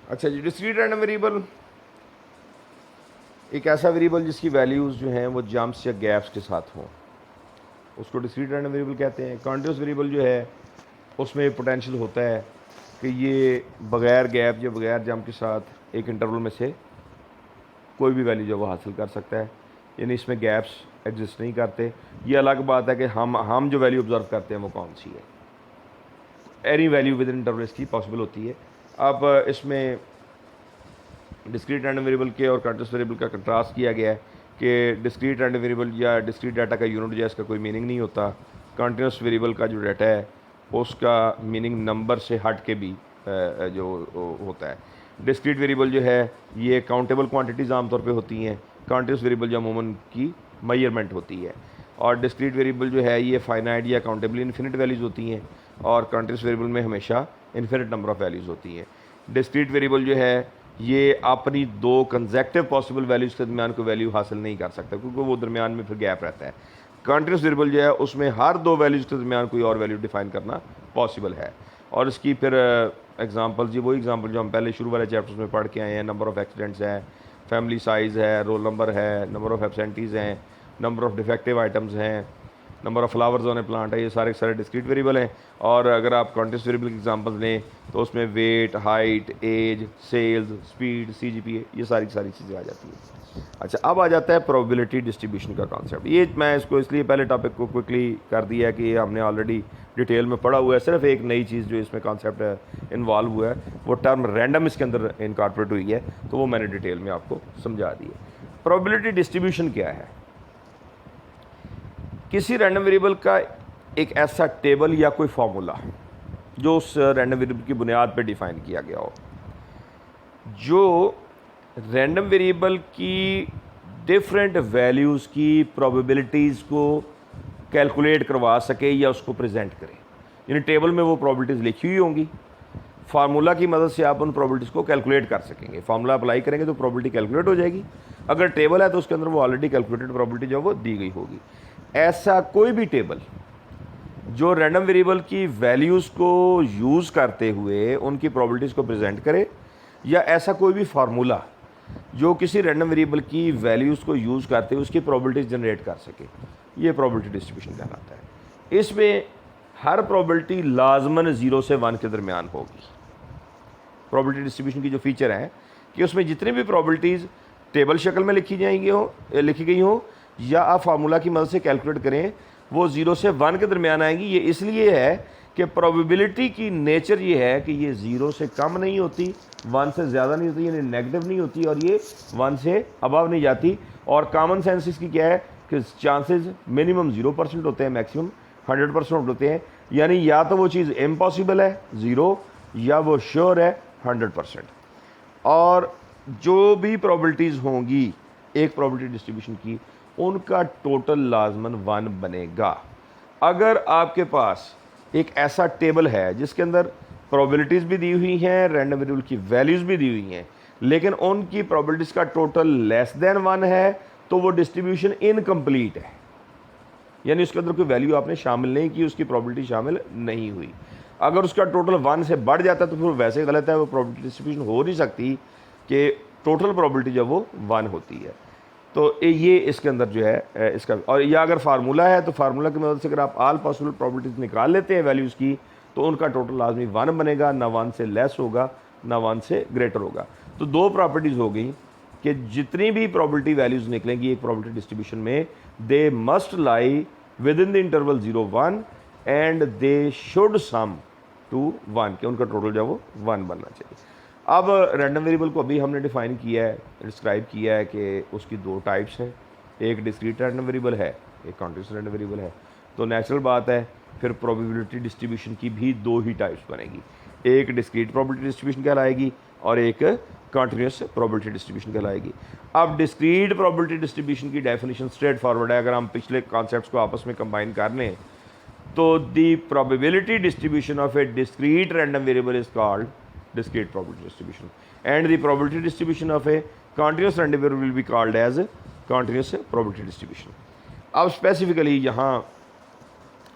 अच्छा जी, discrete random variable एक ऐसा वेरिएबल जिसकी वैल्यूज़ जो हैं वो जंप्स या गैप्स के साथ हों, उसको डिस्क्रीट रैंडम वेरिएबल कहते हैं। कॉन्टिन्यूस वेरिएबल जो है उसमें पोटेंशियल होता है कि ये बग़ैर गैप या बग़ैर जंप के साथ एक इंटरवल में से कोई भी वैल्यू जो वो हासिल कर सकता है, यानी इसमें गैप्स एग्जिस्ट नहीं करते। ये अलग बात है कि हम जो वैल्यू ऑब्जर्व करते हैं वो कौन सी है। Any value with in interval इसकी पॉसिबल होती है। अब इसमें डिस्क्रीट रैंडम वेरिएबल के और कंटिन्यूस वेरिएबल का कंट्रास्ट किया गया है कि डिस्क्रीट रैंडम वेरिएबल या डिस्क्रीट डाटा का यूनिट जो है इसका कोई मीनिंग नहीं होता। कंटिन्यूस वेरिएबल का जो डाटा है उसका मीनिंग नंबर से हट के भी जो होता है। डिस्क्रीट वेरिएबल जो है ये काउंटेबल क्वांटिटीज़ आमतौर पे होती हैं, कंटिन्यूस वेरिएबल जो अमूमन की मेजरमेंट होती है। और डिस्क्रीट वेरिएबल जो है ये फाइनाइट या काउंटेबल इन्फिनिट वैल्यूज़ होती हैं और कंटिन्यूस वेरिएबल में हमेशा इन्फिनिट नंबर ऑफ़ वैल्यूज़ होती हैं। डिस्क्रीट वेरिएबल जो है ये अपनी दो कंसेक्टिव पॉसिबल वैल्यूज़ के दरमियान कोई वैल्यू हासिल नहीं कर सकता क्योंकि वो दरमियान में फिर गैप रहता है। कंटिन्यूस वेरिएबल जो है उसमें हर दो वैल्यूज़ के दरमियान कोई और वैल्यू डिफाइन करना पॉसिबल है। और इसकी फिर एग्जांपल्स जी वही एग्जांपल जो हम पहले शुरू वाले चैप्टर्स में पढ़ के आए हैं। नंबर ऑफ़ एक्सीडेंट्स है, फैमिली साइज़ है, रोल नंबर है, नंबर ऑफ़ एब्सेंटीज़ हैं, नंबर ऑफ़ डिफेक्टिव आइटम्स हैं, number of flowers on A plant है। ये सारे सारे डिस्क्रीट वेरिएबल हैं। और अगर आप कंटिन्यूस वेरिएबल की एग्जांपल्स लें तो उसमें weight, height, age, sales, speed, CGPA, ये सारी चीज़ें आ जाती हैं। अच्छा, अब आ जाता है प्रोबेबिलिटी डिस्ट्रीब्यूशन का कॉन्सेप्ट। ये मैं इसको इसलिए पहले टॉपिक को क्विकली कर दिया है कि ये हमने ऑलरेडी डिटेल में पढ़ा हुआ है। सिर्फ एक नई चीज़ जो इसमें कॉन्सेप्ट इन्वॉल्व हुआ है वो टर्म रैंडम इसके अंदर इनकॉर्पोरेट हुई है, तो वो मैंने डिटेल में आपको समझा दी है। प्रोबेबिलिटी डिस्ट्रीब्यूशन क्या है? किसी रैंडम वेरिएबल का एक ऐसा टेबल या कोई फार्मूला जो उस रैंडम वेरिएबल की बुनियाद पर डिफाइन किया गया हो, जो रैंडम वेरिएबल की डिफरेंट वैल्यूज़ की प्रोबेबिलिटीज़ को कैलकुलेट करवा सके या उसको प्रेजेंट करे। यानी टेबल में वो प्रोबेबिलिटीज़ लिखी हुई होंगी, फार्मूला की मदद से आप उन प्रोबेबिलिटीज़ को कैलकुलेट कर सकेंगे। फार्मूला अप्लाई करेंगे तो प्रोबेबिलिटी कैलकुलेट हो जाएगी। अगर टेबल है तो उसके अंदर वो ऑलरेडी कैलकुलेटेड प्रोबेबिलिटी जो वो दी गई होगी। ऐसा कोई भी टेबल जो रैंडम वेरिएबल की वैल्यूज़ को यूज़ करते हुए उनकी प्रोबेबिलिटीज़ को प्रेजेंट करे, या ऐसा कोई भी फार्मूला जो किसी रैंडम वेरिएबल की वैल्यूज़ को यूज़ करते हुए उसकी प्रोबेबिलिटीज़ जनरेट कर सके, ये प्रोबेबिलिटी डिस्ट्रीब्यूशन कहलाता है। इसमें हर प्रोबेबिलिटी लाजमन 0 से 1 के दरमियान होगी। प्रोबेबिलिटी डिस्ट्रीब्यूशन की जो फीचर है कि उसमें जितनी भी प्रोबेबिलिटीज़ टेबल शक्ल में लिखी गई हो या आप फार्मूला की मदद से कैलकुलेट करें, वो 0 से 1 के दरमियान आएंगी। ये इसलिए है कि प्रोबेबिलिटी की नेचर ये है कि ये 0 से कम नहीं होती, 1 से ज़्यादा नहीं होती, यानी नेगेटिव नहीं होती, और ये 1 से अबव नहीं जाती। और कॉमन सेंस इसकी क्या है कि चांसेस मिनिमम 0% होते हैं, मैक्सिमम 100% होते हैं। यानी या तो वो चीज़ इम्पॉसिबल है 0, या वो श्योर है 100%। और जो भी प्रोबेबिलिटीज़ होंगी एक प्रोबेबिलिटी डिस्ट्रीब्यूशन की, उनका टोटल लाजमन 1 बनेगा। अगर आपके पास एक ऐसा टेबल है जिसके अंदर प्रोबेबिलिटीज़ भी दी हुई हैं, रैंडम वेरिएबल की वैल्यूज़ भी दी हुई हैं, लेकिन उनकी प्रोबेबिलिटीज़ का टोटल लेस देन 1 है, तो वो डिस्ट्रीब्यूशन इनकम्प्लीट है। यानी उसके अंदर कोई वैल्यू आपने शामिल नहीं की, उसकी प्रोबेबिलिटी शामिल नहीं हुई। अगर उसका टोटल 1 से बढ़ जाता है तो फिर वैसे ही गलत है, वो प्रोबेबिलिटी डिस्ट्रीब्यूशन हो नहीं सकती कि टोटल प्रोबेबिलिटी जब वो 1 होती है। तो ये इसके अंदर जो है इसका, और या अगर फार्मूला है तो फार्मूला की मदद से अगर आप ऑल पॉसिबल प्रोबेबिलिटीज़ निकाल लेते हैं वैल्यूज़ की, तो उनका टोटल लाजमी 1 बनेगा, ना 1 से लेस होगा ना 1 से ग्रेटर होगा। तो दो प्रॉपर्टीज़ हो गई कि जितनी भी प्रोबेबिलिटी वैल्यूज़ निकलेंगी एक प्रोबेबिलिटी डिस्ट्रीब्यूशन में, they must lie within the interval 0-1 and they should sum to 1, कि उनका टोटल जो है वो 1 बनना चाहिए। अब रैंडम वेरिएबल को अभी हमने डिफाइन किया है, डिस्क्राइब किया है कि उसकी दो टाइप्स हैं, एक डिस्क्रीट रैंडम वेरिएबल है, एक कंटीन्यूअस रैंडम वेरिएबल है। तो नेचुरल बात है फिर प्रोबेबिलिटी डिस्ट्रीब्यूशन की भी दो ही टाइप्स बनेगी, एक डिस्क्रीट प्रोबेबिलिटी डिस्ट्रीब्यूशन कहलाएगी और एक कंटीन्यूअस प्रोबेबिलिटी डिस्ट्रीब्यूशन कहलाएगी। अब डिस्क्रीट प्रोबेबिलिटी डिस्ट्रीब्यूशन की डेफिनेशन स्ट्रेट फॉरवर्ड है। अगर हम पिछले कॉन्सेप्ट्स को आपस में कंबाइन कर लें तो the probability distribution of A discrete random variable is called discrete probability distribution, and the probability distribution of a continuous random variable will be called as continuous probability distribution. अब specifically यहाँ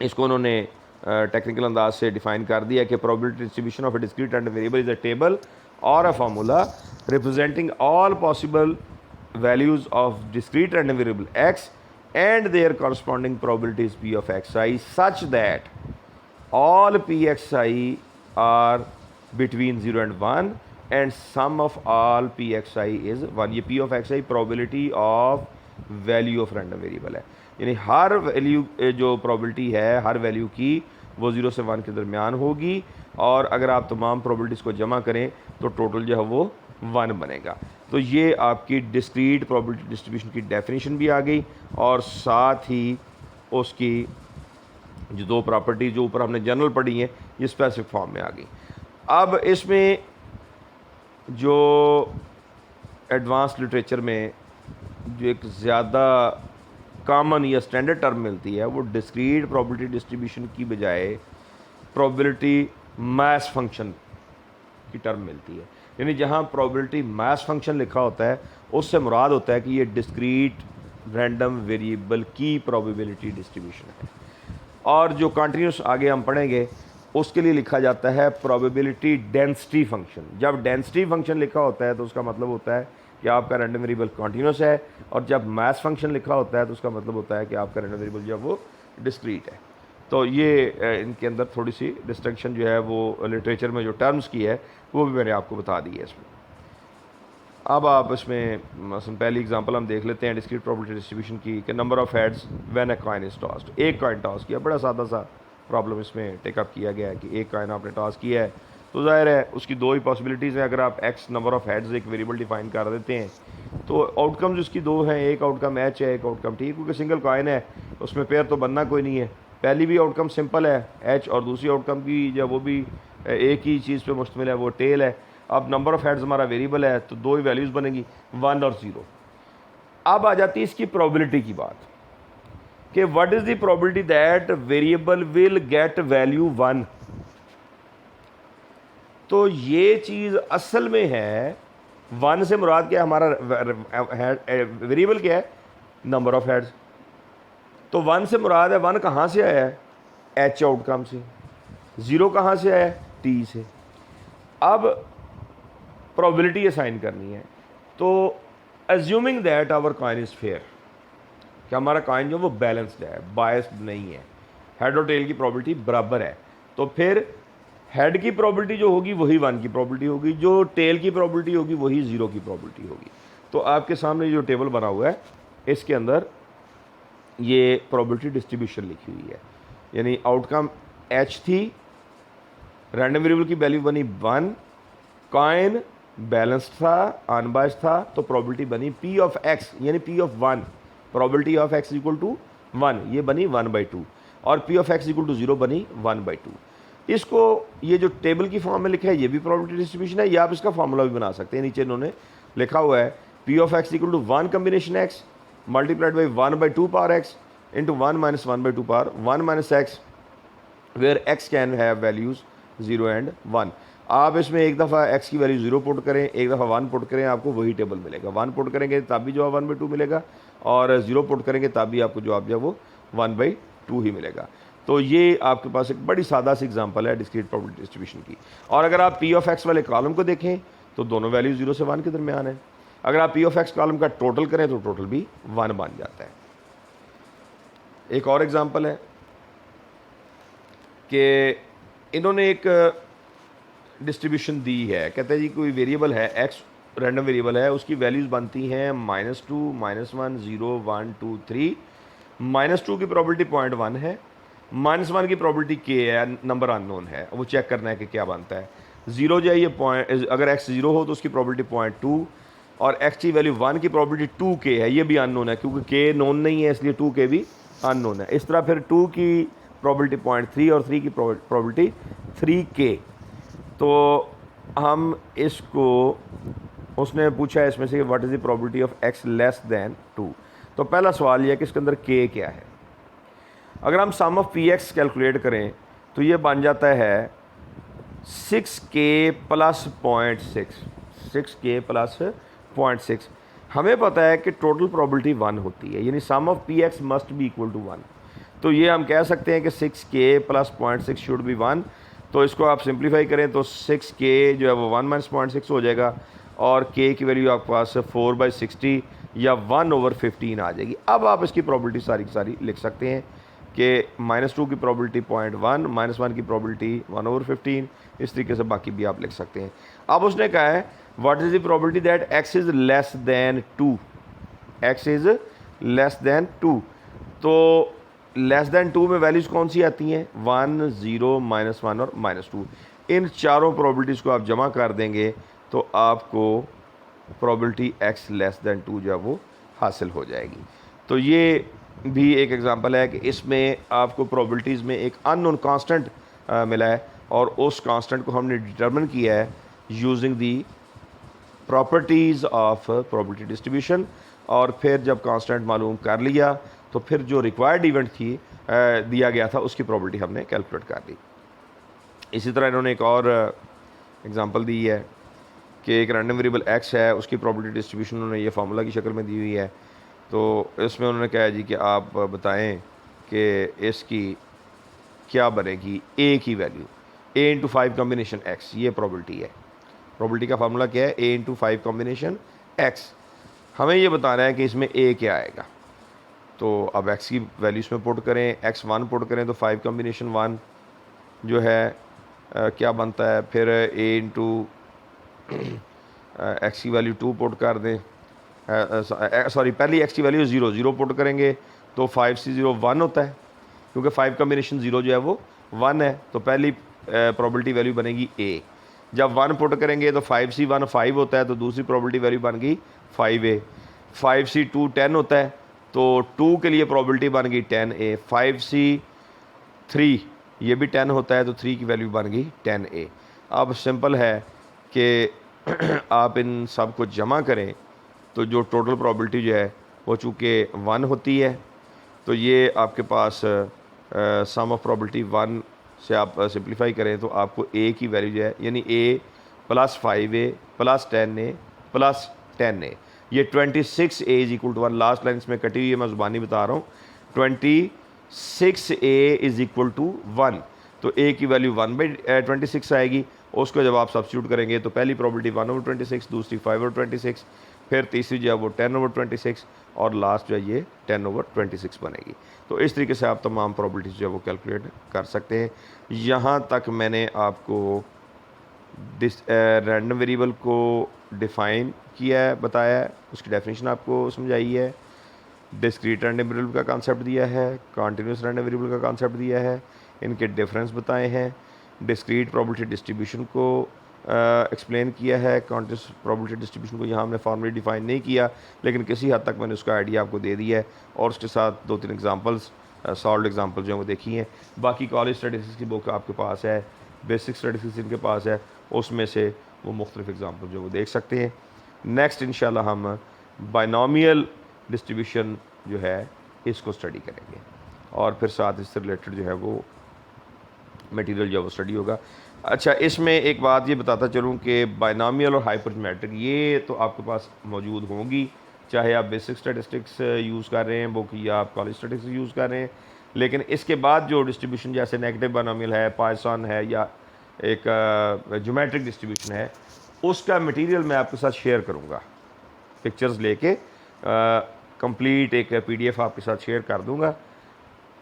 इसको उन्होंने technical अंदाज से define कर दिया कि probability distribution of a discrete random variable is a table or a formula representing all possible values of discrete random variable x and their corresponding probabilities p of xi such that all pxi are between 0 and 1 and sum of all pxi is 1। ये p of xi probability of value of random variable है, यानी हर value जो probability है हर value की वो 0 से 1 के दरमियान होगी, और अगर आप तमाम probabilities को जमा करें तो टोटल जो है वो 1 बनेगा। तो ये आपकी डिस्क्रीट probability डिस्ट्रीब्यूशन की डेफिनेशन भी आ गई, और साथ ही उसकी जो दो प्रॉपर्टी जो ऊपर हमने जनरल पढ़ी हैं ये स्पेसिफिक फॉर्म में आ गई। अब इसमें जो एडवांस लिटरेचर में जो एक ज़्यादा कॉमन या स्टैंडर्ड टर्म मिलती है वो डिस्क्रीट प्रोबेबिलिटी डिस्ट्रीब्यूशन की बजाय प्रोबेबिलिटी मास फंक्शन की टर्म मिलती है। यानी जहाँ प्रोबेबिलिटी मास फंक्शन लिखा होता है उससे मुराद होता है कि ये डिस्क्रीट रैंडम वेरिएबल की प्रोबेबिलिटी डिस्ट्रीब्यूशन है, और जो कंटिन्यूस आगे हम पढ़ेंगे उसके लिए लिखा जाता है प्रोबेबिलिटी डेंसिटी फंक्शन। जब डेंसिटी फंक्शन लिखा होता है तो उसका मतलब होता है कि आपका रैंडम वेरिएबल कंटिन्यूस है, और जब मास फंक्शन लिखा होता है तो उसका मतलब होता है कि आपका रैंडम वेरिएबल जो है वो डिस्क्रीट है। तो ये इनके अंदर थोड़ी सी डिस्टिंक्शन जो है वो लिटरेचर में जो टर्म्स की है वो भी मैंने आपको बता दी है इसमें। अब आप इसमें मसलन पहली एग्जांपल हम देख लेते हैं डिस्क्रीट प्रोबेबिलिटी डिस्ट्रीब्यूशन की कि number of heads when a coin is tossed. एक कॉइन टॉस किया, बड़ा सादा सा प्रॉब्लम इसमें टेकअप किया गया है कि एक कॉइन आपने टॉस किया है तो ज़ाहिर है उसकी दो ही पॉसिबिलिटीज़ हैं। अगर आप एक्स नंबर ऑफ हेड्स एक वेरिएबल डिफाइन कर देते हैं तो आउटकम्स उसकी दो हैं, एक आउटकम एच है एक आउटकम टी, क्योंकि सिंगल कॉइन है उसमें पेयर तो बनना कोई नहीं है। पहली भी आउटकम सिंपल है एच, और दूसरी आउटकम की जब वो भी एक ही चीज़ पे मुश्तमिल है वो टेल है। अब नंबर ऑफ हेड्स हमारा वेरिएबल है तो दो ही वैल्यूज़ बनेंगी 1 और 0। अब आ जाती है इसकी प्रोबेबिलिटी की बात कि what is the probability that variable will get value 1। तो ये चीज़ असल में है 1 से मुराद क्या है, हमारा वेरिएबल क्या है, नंबर ऑफ हेड्स। तो 1 से मुराद है 1 कहाँ से आया है, एच आउटकम से। 0 कहाँ से आया है, टी से। अब प्रोबेबिलिटी असाइन करनी है, तो assuming that our coin is fair, कि हमारा कॉइन जो वो बैलेंस्ड है, बायस्ड नहीं है, हेड और टेल की प्रोबेबिलिटी बराबर है, तो फिर हेड की प्रोबेबिलिटी जो होगी वही 1 की प्रोबेबिलिटी होगी, जो टेल की प्रोबेबिलिटी होगी वही 0 की प्रोबेबिलिटी होगी। तो आपके सामने जो टेबल बना हुआ है इसके अंदर ये प्रोबेबिलिटी डिस्ट्रीब्यूशन लिखी हुई है, यानी आउटकम एच थी, रैंडम वेरिएबल की वैल्यू बनी 1, कॉइन बैलेंस था, अनबायस्ड था, तो प्रोबेबिलिटी बनी पी ऑफ एक्स, यानी P of 1, probability of X equal to 1, ये बनी 1/2, और P of X equal to 0 बनी 1/2। इसको ये जो टेबल की फॉर्म में लिखा है ये भी प्रोबेबिलिटी डिस्ट्रीब्यूशन है, या आप इसका फॉर्मूला भी बना सकते हैं। नीचे इन्होंने लिखा हुआ है P of X equal to 1 combination X multiplied by 1/2 power X into 1 minus 1/2 power 1 minus X, where X can have values 0 and 1। आप इसमें एक दफ़ा x की वैल्यू 0 पुट करें, एक दफ़ा 1 पुट करें, आपको वही टेबल मिलेगा। 1 पुट करेंगे तब भी जवाब 1/2 मिलेगा, और 0 पुट करेंगे तब भी आपको जवाब जो है वो 1/2 ही मिलेगा। तो ये आपके पास एक बड़ी सादा सी एग्जांपल है डिस्क्रीट प्रोबेबिलिटी डिस्ट्रीब्यूशन की। और अगर आप पी ऑफ एक्स वाले कॉलम को देखें तो दोनों वैल्यू 0 से 1 के दरमियान है। अगर आप पी ऑफ एक्स कॉलम का टोटल करें तो टोटल भी 1 बन जाता है। एक और एग्जांपल है कि इन्होंने एक डिस्ट्रीब्यूशन दी है, कहते हैं जी कोई वेरिएबल है एक्स, रैंडम वेरिएबल है, उसकी वैल्यूज़ बनती हैं -2, -1, 0, 1, 2, 3। -2 की प्रोबेबिलिटी 0.1 है, -1 की प्रोबेबिलिटी k है, नंबर अननोन है, वो चेक करना है कि क्या बनता है। 0 जो है ये पॉइंट, अगर x 0 हो तो उसकी प्रोबेबिलिटी 0.2, और x की वैल्यू 1 की प्रोबेबिलिटी 2k है, ये भी अननोन है क्योंकि k नोन नहीं है इसलिए 2k भी अननोन है। इस तरह फिर 2 की प्रोबेबिलिटी 0.3 और 3 की प्रोबेबिलिटी 3k। तो हम इसको, उसने पूछा है इसमें से what is the probability of x less than 2। तो पहला सवाल ये है कि इसके अंदर k क्या है। अगर हम सम ऑफ px कैलकुलेट करें तो ये बन जाता है 6k प्लस 0.6, 6k प्लस 0.6। हमें पता है कि टोटल प्रोबेबिलिटी 1 होती है, यानी sum of px must be equal to 1। तो ये हम कह सकते हैं कि 6k प्लस 0.6 शुड बी 1, तो इसको आप सिंप्लीफाई करें तो 6k जो है वो 1 - 0.6 हो जाएगा और k की वैल्यू आपके पास 4/60 या 1/15 आ जाएगी। अब आप इसकी प्रॉबिलिटी सारी की सारी लिख सकते हैं कि -2 की प्रॉबिलिटी 0.1, -1 की प्रॉबिलिटी 1/15, इस तरीके से बाकी भी आप लिख सकते हैं। अब उसने कहा है what is the probability that x is less than 2, x is less than 2। तो लेस दैन 2 में वैल्यूज़ कौन सी आती हैं? 1, 0, -1 और -2। इन चारों प्रॉबिलिटीज़ को आप जमा कर देंगे तो आपको प्रॉबिलिटी x लेस दैन 2 जो है वो हासिल हो जाएगी। तो ये भी एक एग्जांपल है कि इसमें आपको प्रॉबिलिटीज़ में एक अननोन कांस्टेंट मिला है और उस कांस्टेंट को हमने डिटरमिन किया है using the properties of probability distribution. और फिर जब कांस्टेंट मालूम कर लिया तो फिर जो रिक्वायर्ड इवेंट थी दिया गया था उसकी प्रॉबिलिटी हमने कैलकुलेट कर ली। इसी तरह इन्होंने एक और एग्जांपल दी है कि एक रैंडम वेरिएबल x है, उसकी प्रॉबिलिटी डिस्ट्रीब्यूशन उन्होंने ये फार्मूला की शक्ल में दी हुई है। तो इसमें उन्होंने कहा जी कि आप बताएं कि इसकी क्या बनेगी a की वैल्यू, a × 5 कॉम्बिनेशन x, ये प्रॉबिलिटी है। प्रॉबिलिटी का फार्मूला क्या है? a × 5 combination x। हमें ये बताना है कि इसमें a क्या आएगा। तो अब x की वैल्यू इसमें पुट करें, x1 पुट करें तो 5 कॉम्बिनेशन 1 जो है क्या बनता है, फिर a × x की वैल्यू 2 पुट कर दें, सॉरी पहली x की वैल्यू 0 पुट करेंगे तो 5 से 0 1 होता है, क्योंकि 5 कॉम्बिनेशन 0 जो है वो 1 है। तो पहली प्रॉबिलिटी वैल्यू बनेगी a। जब 1 पुट करेंगे तो 5 से 1 5 होता है, तो दूसरी प्रॉबिलिटी वैल्यू बन गई 5a। 5 से 2 10 होता है, तो 2 के लिए प्रॉबिलिटी बन गई 10a। 5 से 3 ये भी 10 होता है, तो 3 की वैल्यू बन गई 10a। अब सिंपल है कि आप इन सब को जमा करें तो जो टोटल प्रॉबिलिटी जो है वो चूँकि 1 होती है, तो ये आपके पास सम ऑफ प्रॉबिलिटी 1 से आप सिंप्लीफाई करें तो आपको a की वैल्यू जो है यानी a + 5a + 10a + 10a, ये 26a = 1। लास्ट लाइन इसमें कटी हुई है, मैं ज़ुबानी बता रहा हूँ। 26a = 1, तो a की वैल्यू 1/26 आएगी। उसको जब आप सब्स्टिट्यूट करेंगे तो पहली प्रॉबिलिटी 1/26, दूसरी 5/26, फिर तीसरी जो है वो 10/26 और लास्ट जो है ये 10/26 बनेगी। तो इस तरीके से आप तमाम प्रॉबिलिटीज़ जो है वो कैलकुलेट कर सकते हैं। यहाँ तक मैंने आपको रैंडम वेरिएबल को डिफ़ाइन किया है, बताया है, उसकी डेफिनेशन आपको समझाई है, डिस्क्रीट रैंडम वेरिएबल का कॉन्सेप्ट दिया है, कॉन्टीन्यूस रैंडम वेरिएबल का कॉन्सेप्ट दिया है, इनके डिफरेंस बताए हैं, डिस्क्रीट प्रॉबिलिटी डिस्ट्रीब्यूशन को एक्सप्लेन किया है। कॉन्टीन्यूस प्रॉबिलिटी डिस्ट्रीब्यूशन को यहाँ हमने फॉर्मली डिफाइन नहीं किया, लेकिन किसी हद तक मैंने उसका आइडिया आपको दे दिया है और उसके साथ 2-3 एग्जांपल्स सॉल्व एग्जांपल्स जो हैं वो देखी हैं। बाकी कॉलेज स्टैटिस्टिक्स की बुक आपके पास है, बेसिक स्टैटिस्टिक्स इनके पास है, उसमें से वो मुख्तलिफ एग्जांपल जो वो देख सकते हैं। नेक्स्ट इंशाल्लाह हम बाइनोमियल डिस्ट्रीब्यूशन जो है इसको स्टडी करेंगे और फिर साथ इससे रिलेटेड जो है वो मटेरियल जो है वो स्टडी होगा। अच्छा, इसमें एक बात ये बताता चलूँ कि बाइनोमियल और हाइपरजोमेट्रिक ये तो आपके पास मौजूद होंगी, चाहे आप बेसिक स्टैटिस्टिक्स यूज़ कर रहे हैं बुक या आप कॉलेज स्टैटिस्टिक्स यूज़ कर रहे हैं। लेकिन इसके बाद जो डिस्ट्रीब्यूशन जैसे नेगेटिव बाइनोमियल है, पॉइसन है या एक ज्योमेट्रिक डिस्ट्रीब्यूशन है, उसका मटेरियल मैं आपके साथ शेयर करूँगा, पिक्चर्स लेके कंप्लीट एक PDF आपके साथ शेयर कर दूँगा,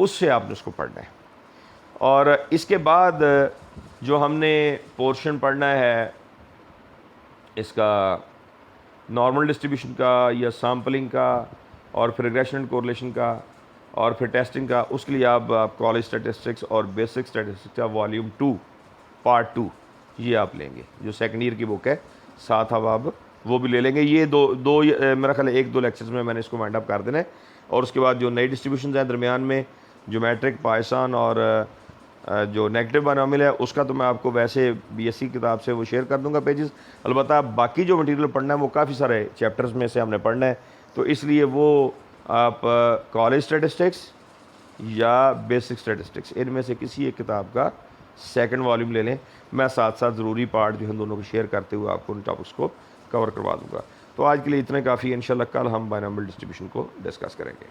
उससे आपने उसको पढ़ना है। और इसके बाद जो हमने पोर्शन पढ़ना है इसका नॉर्मल डिस्ट्रीब्यूशन का या सैम्पलिंग का और फिर रिग्रेशन एंड कोरिलेशन का और फिर टेस्टिंग का, उसके लिए आप कॉलेज स्टैटिस्टिक्स और बेसिक स्टैटिस्टिक्स का वॉल्यूम 2 पार्ट 2 ये आप लेंगे, जो सेकेंड ईयर की बुक है, साथ अब आप वो भी ले लेंगे। ये दो मेरा ख्याल है 1-2 लेक्चर्स में मैंने इसको वाइंड अप कर देना है। और उसके बाद जो नई डिस्ट्रीब्यूशन हैं दरमियान में ज्योमेट्रिक, पॉइसन और जो नेगेटिव बाइनोमियल है उसका तो मैं आपको वैसे BSc किताब से वो शेयर कर दूंगा पेजेस। अलबत्ता बाकी जो मटेरियल पढ़ना है वो काफ़ी सारे चैप्टर्स में से हमने पढ़ना है, तो इसलिए वो आप कॉलेज स्टैटिस्टिक्स या बेसिक स्टैटिस्टिक्स इनमें से किसी एक किताब का सेकंड वॉल्यूम ले लें। मैं साथ साथ ज़रूरी पार्ट जो है दोनों को शेयर करते हुए आपको उन टॉपिक्स को कवर करवा दूँगा। तो आज के लिए इतना काफ़ी है, इंशाल्लाह कल हम बाइनोमियल डिस्ट्रीब्यूशन को डिस्कस करेंगे।